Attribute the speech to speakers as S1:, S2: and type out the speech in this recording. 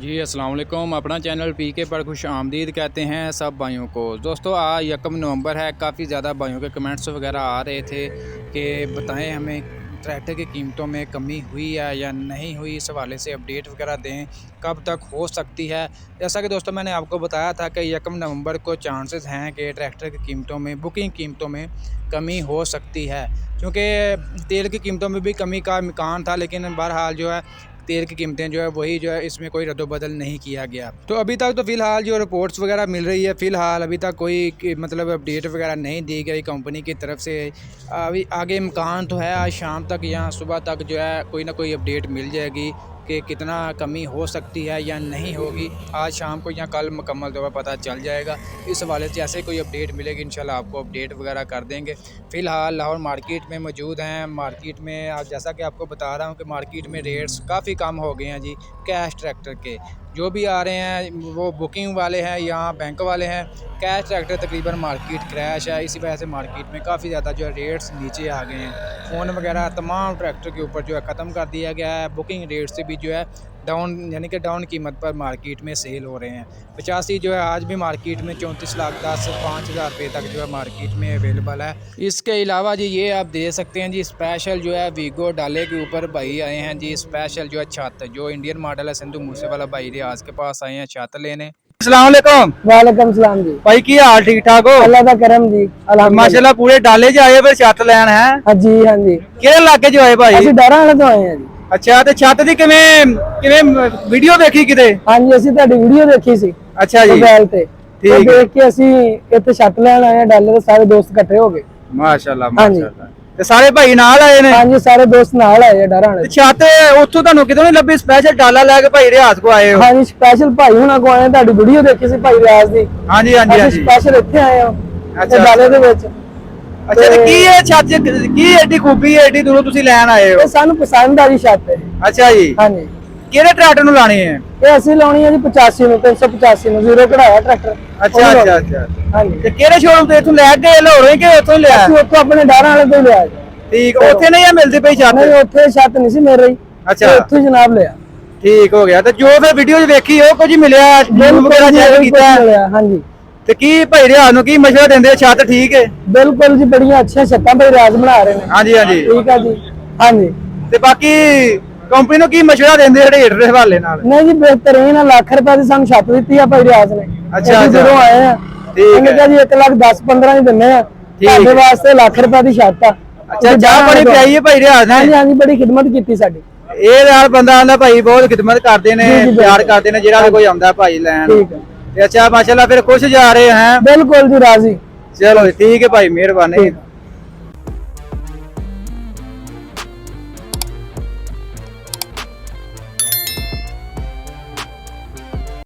S1: जी अस्सलाम वालेकुम। अपना चैनल पीके पर खुश आमदीद कहते हैं सब भाइयों को। दोस्तों आज 1 नवंबर है। काफ़ी ज़्यादा भाइयों के कमेंट्स वगैरह आ रहे थे कि बताएं हमें ट्रैक्टर की कीमतों में कमी हुई है या नहीं हुई, इस हवाले से अपडेट वगैरह दें, कब तक हो सकती है। जैसा कि दोस्तों मैंने आपको बताया था कि 1 नवंबर को चांसेस हैं कि ट्रैक्टर की कीमतों में, बुकिंग कीमतों में कमी हो सकती है, क्योंकि तेल की कीमतों में भी कमी का इम्कान था, लेकिन बहरहाल जो है तेल की कीमतें जो है वही जो है, इसमें कोई रद्दोबदल नहीं किया गया। तो अभी तक तो फ़िलहाल जो रिपोर्ट्स वगैरह मिल रही है, फ़िलहाल अभी तक कोई मतलब अपडेट वगैरह नहीं दी गई कंपनी की तरफ से। अभी आगे इम्कान तो है आज शाम तक या सुबह तक जो है कोई ना कोई अपडेट मिल जाएगी कि कितना कमी हो सकती है या नहीं होगी। आज शाम को या कल मुकम्मल तौर पर पता चल जाएगा। इस हवाले से जैसे कोई अपडेट मिलेगी इंशाल्लाह आपको अपडेट वगैरह कर देंगे। फ़िलहाल लाहौर मार्केट में मौजूद हैं। मार्केट में आज जैसा कि आपको बता रहा हूँ कि मार्केट में रेट्स काफ़ी कम हो गए हैं जी। कैश ट्रैक्टर के जो भी आ रहे हैं वो बुकिंग वाले हैं या बैंक वाले हैं। कैश ट्रैक्टर तकरीबन मार्केट क्रैश है, इसी वजह से मार्केट में काफ़ी ज़्यादा जो है रेट्स नीचे आ गए हैं। फ़ोन वगैरह तमाम ट्रैक्टर के ऊपर जो है ख़त्म कर दिया गया है। बुकिंग रेट से भी जो है डाउन, यानी कि डाउन कीमत पर मार्केट में सेल हो रहे हैं। 85 जो है आज भी मार्केट में 34,10,000 से 5,000 रुपये तक जो है मार्केट में अवेलेबल है। इसके अलावा जी ये आप दे सकते हैं जी स्पेशल जो है वीगो डाले के ऊपर भाई आए हैं जी। स्पेशल जो है छत, जो इंडियन मॉडल है, सिंधु मूसे वाला भाई रियाज के पास आए हैं छत लेने।
S2: अस्सलाम वालेकुम।
S3: वालेकुम सलाम जी।
S2: भाई की हाल ठीक ठाक हो?
S3: अल्लाह दा करम जी।
S2: माशाल्लाह पूरे डाले च आए फिर छत लैन है।
S3: हाँ जी हाँ जी।
S2: किहड़े इलाके जो आए भाई?
S3: ਅਸੀਂ ਡਰਾਂ ਵਾਲੇ ਤੋਂ ਆਏ ਹਾਂ ਜੀ।
S2: अच्छा ਤੇ ਛੱਤ ਦੀ ਕਿਵੇਂ ਕਿਵੇਂ ਵੀਡੀਓ ਵੇਖੀ ਕਿਤੇ?
S3: ਹਾਂਜੀ ਅਸੀਂ ਤੁਹਾਡੀ ਵੀਡੀਓ ਦੇਖੀ ਸੀ
S2: ਅੱਛਾ ਜੀ,
S3: ਮੋਬਾਈਲ ਤੇ।
S2: ਠੀਕ
S3: ਉਹ ਦੇਖ ਕੇ ਅਸੀਂ ਇੱਥੇ ਛੱਤ ਲੈਣ ਆਏ ਹਾਂ ਡਾਲੇ ਦੇ ਸਾਰੇ ਦੋਸਤ ਇਕੱਠੇ ਹੋ ਗਏ।
S2: ਮਾਸ਼ਾਅੱਲਾ
S3: ਹਾਂਜੀ।
S2: ਮਾਸ਼ਾਅੱਲਾ। ਤੇ ਸਾਰੇ ਭਾਈ ਨਾਲ ਆਏ ਨੇ?
S3: ਹਾਂਜੀ ਸਾਰੇ ਦੋਸਤ ਨਾਲ ਆਏ ਆ ਡਰਾਂ ਵਾਲੇ
S2: ਤੇ
S3: ਤੋਂ।
S2: ਛੱਤ ਉੱਥੋਂ ਤੁਹਾਨੂੰ ਕਿਤੋਂ ਨਹੀਂ ਲੱਭੀ? ਸਪੈਸ਼ਲ ਡਾਲਾ ਲੈ ਕੇ ਭਾਈ ਰਿਆਜ਼ ਕੋ ਆਏ ਹੋ?
S3: ਹਾਂਜੀ ਸਪੈਸ਼ਲ ਭਾਈ ਹੁਣਾਂ ਕੋ ਆਏ ਹਾਂ, ਤੁਹਾਡੀ ਵੀਡੀਓ ਦੇਖੀ ਸੀ ਭਾਈ ਰਿਆਜ਼ ਦੀ।
S2: ਹਾਂਜੀ ਹਾਂਜੀ
S3: ਅਸੀਂ
S2: ਹਾਂਜੀ।
S3: ਸਪੈਸ਼ਲ ਇੱਥੇ ਆਏ ਹਾਂ
S2: ਅੱਛਾ।
S3: ਤੇ ਡਾਲੇ ਦੇ ਵਿੱਚ।
S2: ਅੱਛਾ ਤੇ ਕੀ ਇਹ ਛੱਤ ਚ ਕੀ ਐਡੀ ਖੂਬੀ ਹੈ, ਐਡੀ ਦੂਰੋਂ ਤੁਸੀਂ ਲੈਣ ਆਏ ਹੋ?
S3: ਇਹ ਸਾਨੂੰ ਪਸੰਦ ਆ ਜੀ ਛੱਤ।
S2: ਅੱਛਾ ਜੀ,
S3: ਹਾਂਜੀ
S2: ਕਿਹੜੇ ਟਰੈਕਟਰ ਨੂੰ ਲਾਣੀ ਹੈ?
S3: ਇਹ ਅਸੀਂ ਲਾਉਣੀ ਹੈ ਜੀ 85 ਨੂੰ, 385 ਨੂੰ, ਜ਼ੀਰੋ ਕਢਾਇਆ ਟਰੈਕਟਰ।
S2: ਅੱਛਾ ਅੱਛਾ ਅੱਛਾ।
S3: ਹਾਂਜੀ
S2: ਤੇ ਕਿਹੜੇ ਸ਼ੋਰੂਮ ਤੋਂ ਇੱਥੋਂ ਲੈ ਕੇ ਲਾਹੌਰੋਂ ਕਿ ਉੱਥੋਂ ਲਿਆ?
S3: ਅਸੀਂ ਉੱਥੋਂ ਆਪਣੇ ਡਰਾਂ ਵਾਲੇ ਤੋਂ ਹੀ ਲਿਆ ਜੀ।
S2: ਠੀਕ, ਉੱਥੇ ਨਹੀਂ ਇਹ ਮਿਲਦੀ ਪਈ ਛੱਤ?
S3: ਨਹੀਂ ਉੱਥੇ ਛੱਤ ਨਹੀਂ ਸੀ ਮੇਰੇ ਹੀ।
S2: ਅੱਛਾ।
S3: ਉੱਥੇ ਹੀ ਜਨਾਬ ਲਿਆ।
S2: ਠੀਕ ਹੋ ਗਿਆ। ਤੇ ਜੋ ਫਿਰ ਵੀਡੀਓ 'ਚ ਵੇਖੀ ਉਹ ਕੁਝ ਮਿਲਿਆ?
S3: ਬਿਲਕੁਲ
S2: ਵਗੈਰਾ
S3: ਜੀ,
S2: ਚੈੱਕ
S3: ਬਿਲਕੁਲ
S2: ਕੀਤਾ?
S3: ਮਿਲਿਆ, ਹਾਂਜੀ
S2: ਤੇ ਕੀ ਭਾਈ ਰਿਆਜ਼ ਨੂੰ ਕੀ ਮਸ਼ਵਰਾ ਦਿੰਦੇ? ਛੱਤ ਠੀਕ ਹੈ?
S3: ਬਿਲਕੁਲ ਜੀ, ਬੜੀਆਂ ਅੱਛੀਆਂ ਛੱਤਾਂ ਭਾਈ ਰਾਜ ਬਣਾ ਰਹੇ ਨੇ।
S2: ਹਾਂਜੀ ਹਾਂਜੀ।
S3: ਠੀਕ ਆ ਜੀ। ਹਾਂਜੀ
S2: ਤੇ ਬਾਕੀ ਕੰਪਨੀ ਨੂੰ ਕੀ ਮਸ਼ਵਰਾ ਦਿੰਦੇ ਰੇਟ ਦੇ ਹਵਾਲੇ ਨਾਲ?
S3: ਨਹੀਂ ਜੀ ਬਿਹਤਰੀਨ ਆ। ਲੱਖ ਰੁਪਏ ਦੀ ਸਾਨੂੰ ਛੱਤ ਦਿੱਤੀ ਆ ਭਾਈ ਰਿਆਜ਼ ਨੇ।
S2: ਅੱਛਾ,
S3: ਅਸੀਂ ਜਦੋਂ ਆਏ ਆ
S2: ਠੀਕ
S3: ਇਹਨੇ
S2: ਹੈ।
S3: ਕਿਹਾ ਜੀ 1,10,15 ਹੀ ਦਿੰਨੇ ਆ ਤੁਹਾਡੇ ਵਾਸਤੇ, ਲੱਖ ਰੁਪਏ ਦੀ ਛੱਤ ਆ।
S2: ਅੱਛਾ, ਚਾਹ ਪਾਣੀ ਪਿਆਈ ਹੈ ਭਾਈ ਰਿਆਜ਼
S3: ਹਾਂਜੀ
S2: ਨੇ?
S3: ਹਾਂਜੀ ਬੜੀ ਖਿਦਮਤ ਕੀਤੀ ਸਾਡੀ।
S2: ਇਹ ਯਾਰ ਬੰਦਾ ਆਂਦਾ ਭਾਈ ਬਹੁਤ ਖਿਦਮਤ ਕਰਦੇ ਨੇ,
S3: ਜੀ, ਜੀ,
S2: ਪਿਆਰ
S3: ਬਿਲਕੁਲ।
S2: ਕਰਦੇ ਨੇ ਜਿਹੜਾ ਵੀ ਕੋਈ ਆਉਂਦਾ ਭਾਈ ਲੈਣ।
S3: ਠੀਕ ਹੈ
S2: ਤੇ ਅੱਛਾ ਮਾਸ਼ਾਅੱਲਾ, ਫਿਰ ਖੁਸ਼ ਜਾ ਰਹੇ हैं?
S3: ਬਿਲकुल ਜੀ ਰਾਜ਼ੀ।
S2: चलो ठीक है भाई, मेहरबानी।